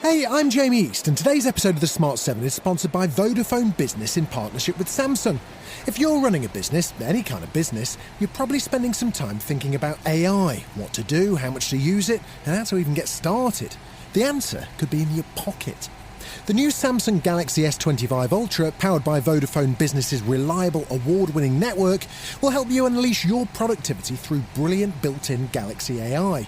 Hey, I'm Jamie East, and today's episode of The Smart 7 is sponsored by Vodafone Business in partnership with Samsung. If you're running a business, any kind of business, you're probably spending some time thinking about AI, what to do, how much to use it, and how to even get started. The answer could be in your pocket. The new Samsung Galaxy S25 Ultra, powered by Vodafone Business's reliable, award-winning network, will help you unleash your productivity through brilliant built-in Galaxy AI.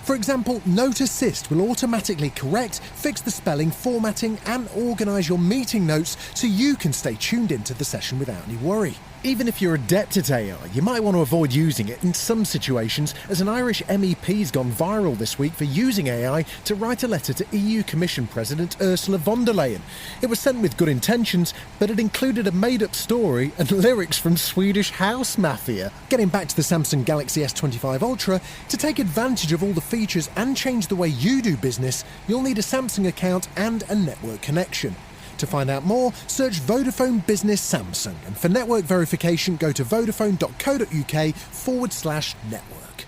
For example, Note Assist will automatically correct, fix the spelling, formatting and organise your meeting notes so you can stay tuned into the session without any worry. Even if you're adept at AI, you might want to avoid using it in some situations, as an Irish MEP's gone viral this week for using AI to write a letter to EU Commission President Ursula von der Leyen. It was sent with good intentions, but it included a made-up story and lyrics from Swedish House Mafia. Getting back to the Samsung Galaxy S25 Ultra, to take advantage of all the features and change the way you do business, you'll need a Samsung account and a network connection. To find out more, search Vodafone Business Samsung, and for network verification, go to vodafone.co.uk/network.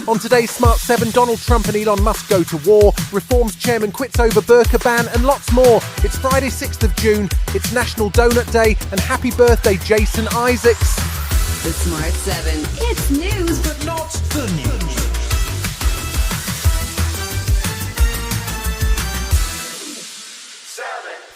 On today's Smart 7, Donald Trump and Elon Musk go to war, Reform's chairman quits over Burqa ban, and lots more. It's Friday 6th of June, it's National Donut Day, and happy birthday Jason Isaacs. The Smart 7. It's news, but not the news.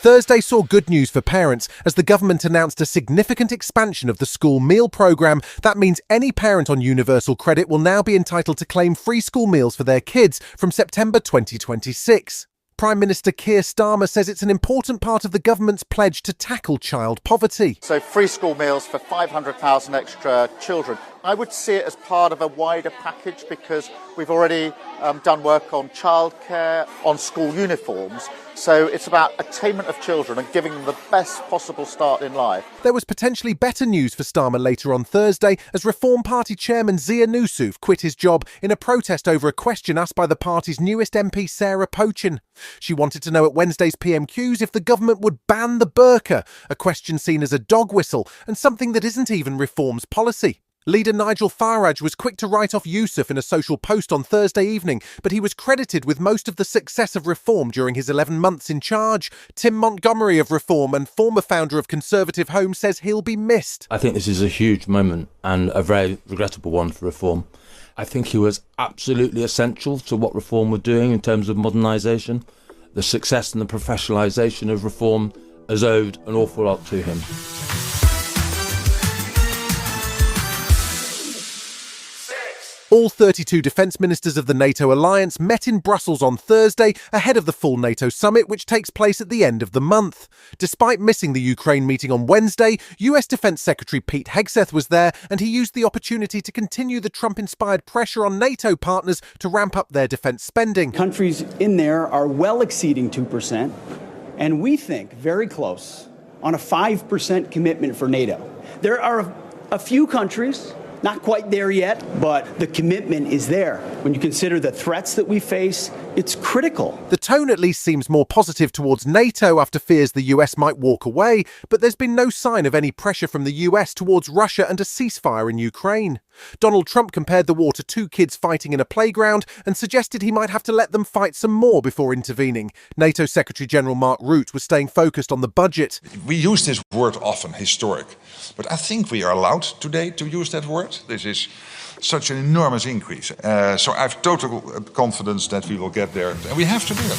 Thursday saw good news for parents as the government announced a significant expansion of the school meal programme. That means any parent on universal credit will now be entitled to claim free school meals for their kids from September 2026. Prime Minister Keir Starmer says it's an important part of the government's pledge to tackle child poverty. So free school meals for 500,000 extra children. I would see it as part of a wider package because we've already done work on childcare, on school uniforms. So it's about attainment of children and giving them the best possible start in life. There was potentially better news for Starmer later on Thursday as Reform Party chairman Zia Nusuf quit his job in a protest over a question asked by the party's newest MP Sarah Pochin. She wanted to know at Wednesday's PMQs if the government would ban the burqa, a question seen as a dog whistle and something that isn't even Reform's policy. Leader Nigel Farage was quick to write off Yusuf in a social post on Thursday evening, but he was credited with most of the success of Reform during his 11 months in charge. Tim Montgomery of Reform and former founder of Conservative Home says he'll be missed. I think this is a huge moment and a very regrettable one for Reform. I think he was absolutely essential to what Reform were doing in terms of modernisation. The success and the professionalisation of Reform has owed an awful lot to him. All 32 defence ministers of the NATO alliance met in Brussels on Thursday ahead of the full NATO summit, which takes place at the end of the month. Despite missing the Ukraine meeting on Wednesday, US Defence Secretary Pete Hegseth was there, and he used the opportunity to continue the Trump-inspired pressure on NATO partners to ramp up their defence spending. Countries in there are well exceeding 2%, and we think very close on a 5% commitment for NATO. There are a few countries not quite there yet, but the commitment is there. When you consider the threats that we face, it's critical. The tone at least seems more positive towards NATO after fears the US might walk away, but there's been no sign of any pressure from the US towards Russia and a ceasefire in Ukraine. Donald Trump compared the war to two kids fighting in a playground and suggested he might have to let them fight some more before intervening. NATO Secretary General Mark Rutte was staying focused on the budget. We use this word often, historic, but I think we are allowed today to use that word. This is such an enormous increase. So I have total confidence that we will get there, and we have to do it.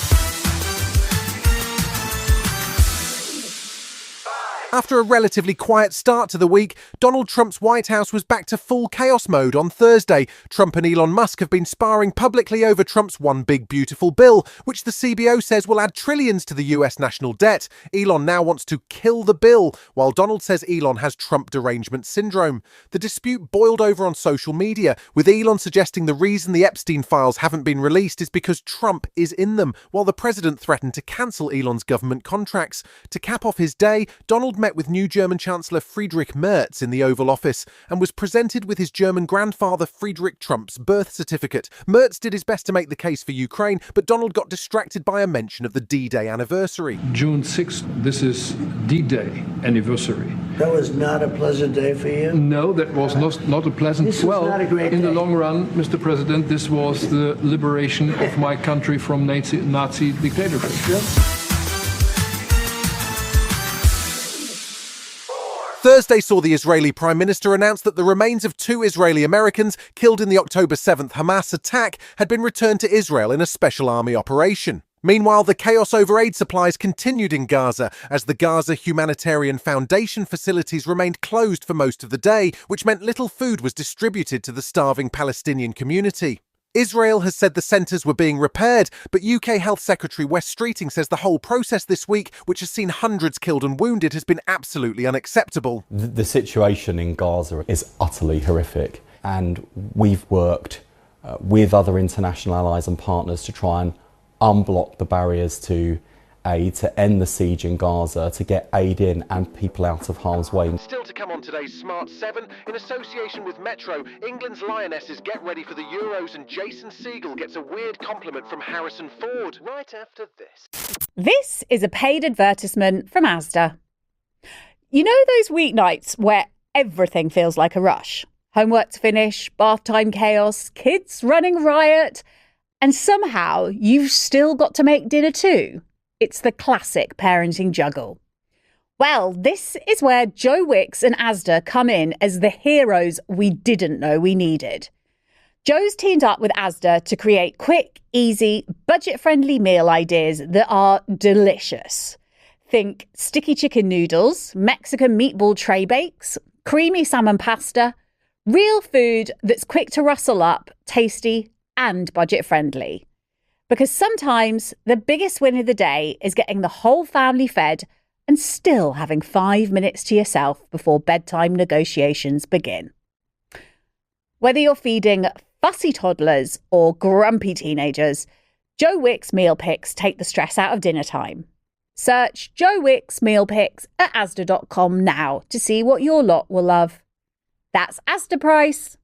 After a relatively quiet start to the week, Donald Trump's White House was back to full chaos mode on Thursday. Trump and Elon Musk have been sparring publicly over Trump's One Big Beautiful Bill, which the CBO says will add trillions to the US national debt. Elon now wants to kill the bill, while Donald says Elon has Trump derangement syndrome. The dispute boiled over on social media, with Elon suggesting the reason the Epstein files haven't been released is because Trump is in them, while the president threatened to cancel Elon's government contracts. To cap off his day, Donald met with new German Chancellor Friedrich Merz in the Oval Office and was presented with his German grandfather Friedrich Trump's birth certificate. Merz did his best to make the case for Ukraine, but Donald got distracted by a mention of the D-Day anniversary. June 6th, this is D-Day anniversary. That was not a pleasant day for you? No, that was not a pleasant... This was not a great in day. the long run, Mr. President, this was the liberation of my country from Nazi dictatorship. Thursday saw the Israeli Prime Minister announce that the remains of 2 Israeli Americans killed in the October 7th Hamas attack had been returned to Israel in a special army operation. Meanwhile, the chaos over aid supplies continued in Gaza as the Gaza Humanitarian Foundation facilities remained closed for most of the day, which meant little food was distributed to the starving Palestinian community. Israel has said the centres were being repaired, but UK Health Secretary Wes Streeting says the whole process this week, which has seen hundreds killed and wounded, has been absolutely unacceptable. The situation in Gaza is utterly horrific, and we've worked with other international allies and partners to try and unblock the barriers to aid, to end the siege in Gaza, to get aid in and people out of harm's way. Still to come on today's Smart 7, in association with Metro, England's Lionesses get ready for the Euros and Jason Segel gets a weird compliment from Harrison Ford. Right after this. This is a paid advertisement from Asda. You know those weeknights where everything feels like a rush? Homework to finish, bath time chaos, kids running riot, and somehow you've still got to make dinner too? It's the classic parenting juggle. Well, this is where Joe Wicks and Asda come in as the heroes we didn't know we needed. Joe's teamed up with Asda to create quick, easy, budget-friendly meal ideas that are delicious. Think sticky chicken noodles, Mexican meatball tray bakes, creamy salmon pasta, real food that's quick to rustle up, tasty and budget-friendly. Because sometimes the biggest win of the day is getting the whole family fed and still having 5 minutes to yourself before bedtime negotiations begin. Whether you're feeding fussy toddlers or grumpy teenagers, Joe Wicks meal picks take the stress out of dinner time. Search Joe Wicks meal picks at asda.com now to see what your lot will love. That's Asda price.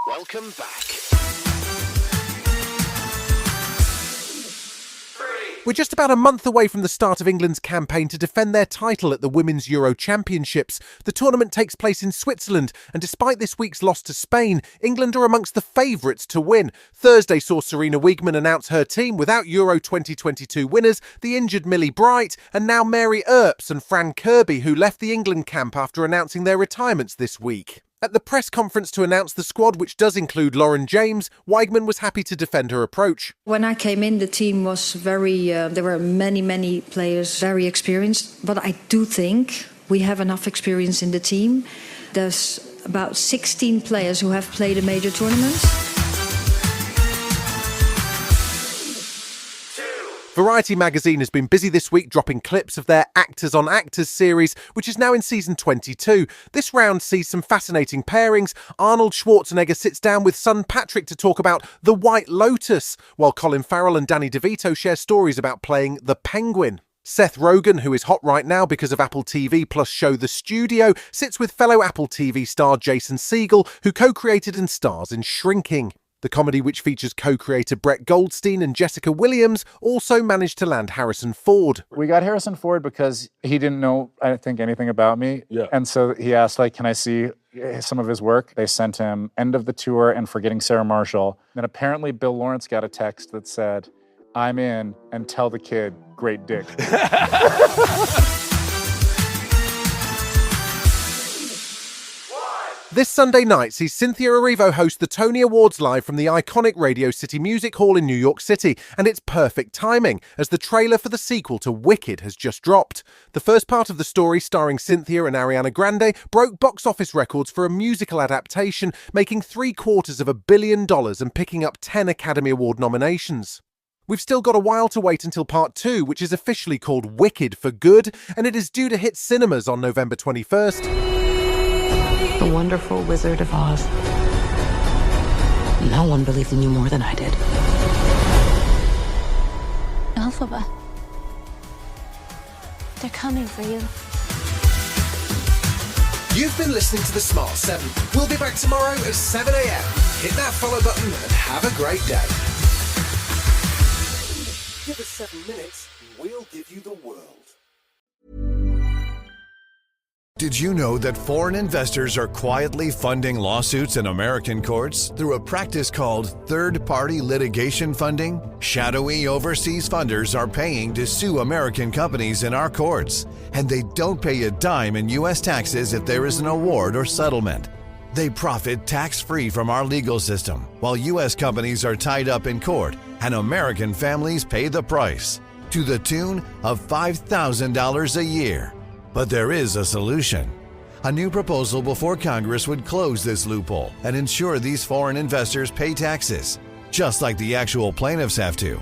Welcome back. We're just about a month away from the start of England's campaign to defend their title at the Women's Euro Championships. The tournament takes place in Switzerland, and despite this week's loss to Spain, England are amongst the favourites to win. Thursday saw Serena Wiegman announce her team without Euro 2022 winners, the injured Millie Bright, and now Mary Earps and Fran Kirby, who left the England camp after announcing their retirements this week. At the press conference to announce the squad, which does include Lauren James, Wiegman was happy to defend her approach. When I came in, the team was there were many players, very experienced. But I do think we have enough experience in the team. There's about 16 players who have played a major tournament. Variety magazine has been busy this week dropping clips of their Actors on Actors series, which is now in season 22. This round sees some fascinating pairings. Arnold Schwarzenegger sits down with son Patrick to talk about The White Lotus, while Colin Farrell and Danny DeVito share stories about playing the Penguin. Seth Rogen, who is hot right now because of Apple TV Plus show The Studio, sits with fellow Apple TV star Jason Segel, who co-created and stars in Shrinking. The comedy, which features co-creator Brett Goldstein and Jessica Williams, also managed to land Harrison Ford. We got Harrison Ford because he didn't know, I think, anything about me. Yeah. And so he asked, can I see some of his work? They sent him End of the Tour and Forgetting Sarah Marshall. Then apparently Bill Lawrence got a text that said, I'm in, and tell the kid, great dick. This Sunday night sees Cynthia Erivo host the Tony Awards live from the iconic Radio City Music Hall in New York City, and it's perfect timing, as the trailer for the sequel to Wicked has just dropped. The first part of the story, starring Cynthia and Ariana Grande, broke box office records for a musical adaptation, making $750 million and picking up 10 Academy Award nominations. We've still got a while to wait until part 2, which is officially called Wicked for Good, and it is due to hit cinemas on November 21st. The Wonderful Wizard of Oz. No one believed in you more than I did. alphabet. They're coming for you. You've been listening to The Smart 7. We'll be back tomorrow at 7 a.m. Hit that follow button and have a great day. Give us 7 minutes and we'll give you the world. Did you know that foreign investors are quietly funding lawsuits in American courts through a practice called third-party litigation funding? Shadowy overseas funders are paying to sue American companies in our courts, and they don't pay a dime in U.S. taxes if there is an award or settlement. They profit tax-free from our legal system, while U.S. companies are tied up in court, and American families pay the price, to the tune of $5,000 a year. But there is a solution. A new proposal before Congress would close this loophole and ensure these foreign investors pay taxes, just like the actual plaintiffs have to.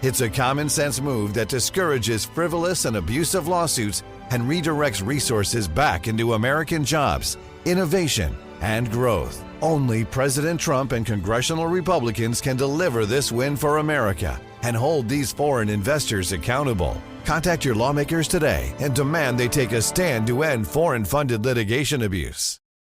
It's a common-sense move that discourages frivolous and abusive lawsuits and redirects resources back into American jobs, innovation, and growth. Only President Trump and congressional Republicans can deliver this win for America and hold these foreign investors accountable. Contact your lawmakers today and demand they take a stand to end foreign-funded litigation abuse.